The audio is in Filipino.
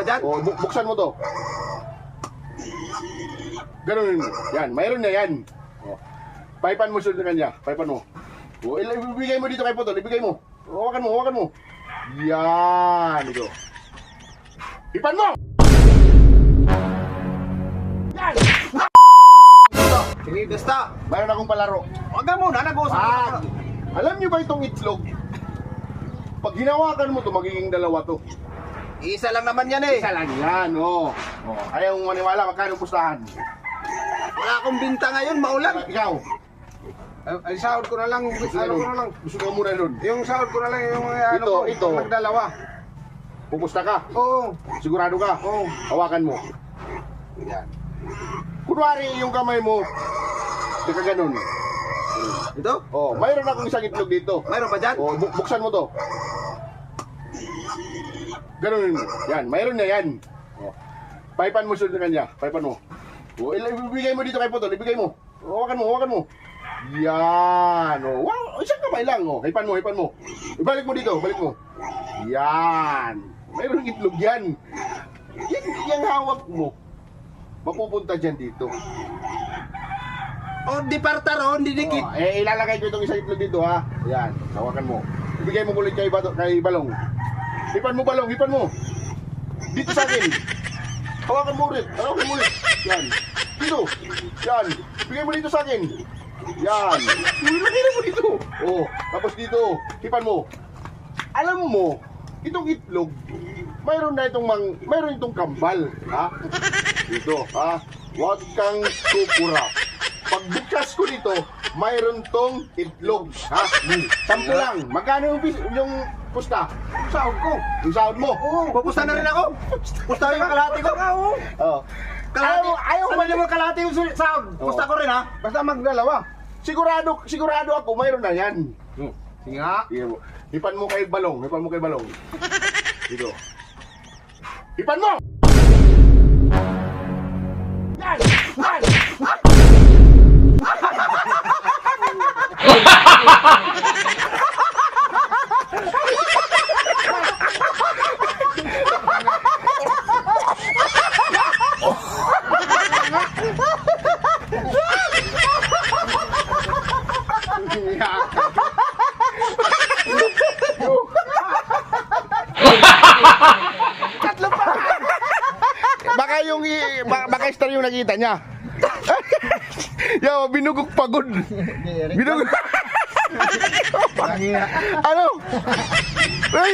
pa dyan? O, buksan mo to. Ganun. Yan, mayroon na yan. O, paipan mo sunod na kanya. Paipan mo. O, ibigay mo dito kay Putol. Ibigay mo. Hawakan mo, hawakan mo. Yan. Ito. Ipan mo! Yan! Sige, basta. Mayroon akong palaro. Huwag ka muna, nag-uusap Ah, ka. alam niyo ba itong itlog? Pag hinawakan mo to, magiging dalawa to. Isa lang naman yan eh. Isa lang yan, oh. Ayaw mong maniwala, magkano pustahan? Wala akong binta ngayon, maulan. Ikaw, Ay, sahod ko na lang. Ano ko na lang. gusto ka muna nun. Yung sahod ko na lang, yung Ito. magdalawa. Pupusta ka, Oo. sigurado ka. Oo. Hawakan mo. Yan. Kunwari yung kamay mo, di ka ganun. Ito? Oh, mayroon akong isang itlog dito. Mayroon pa dyan? Oh, buksan mo to. Ganun. Yan, mayroon na yan. Oh. Paipan mo sunod na kanya. Paipan mo. Oh, ibigay mo dito kay Putol. Ibigay mo. Hawakan mo, hawakan mo. Yan. Oh, wow, isang kamay lang. Oh, hipan mo, hipan mo. Ibalik mo dito, balik mo. Yan. Mayroong itlog yan. Yung hawak mo, mapupunta dyan dito. O, di parta ron, di dikit. Oh, ilalagay ko itong isang itlog dito ha. Yan, hawakan mo. Ibigay mo kulit kay Balong. Hipan mo Balong, hipan mo. Dito sa akin. Hawakan mo ulit, hawakan mo ulit. Yan. Dito. Yan. Ibigay mo dito sa akin. Yan. Ilagay mo dito. Oh, tapos dito. Hipan mo. Alam mo, itong itlog, mayroon itong kambal, ha? Dito, ha? Huwag kang kukurap. Pagbukas ko dito, mayroon tong itlog, ha? 10 lang. Magkano yung pusta? Sahod ko. Yung sahod mo? Oo. Pupusta na rin ako. Pusta rin yung kalahati ko. Oo. Oh. Ayaw Saan naman kalahati yung sahod? Pusta ko rin ha. Basta magdalawa. Sigurado ako, mayroon na yan. Sige nga. Hipan mo kay Balong, hipan mo kay Balong. Dito. Hipan mo! Yan! Yan! Tatlo pa! Baka star yung nakita niya. Yo, binugok pagod. Binugok. Ano? Uy,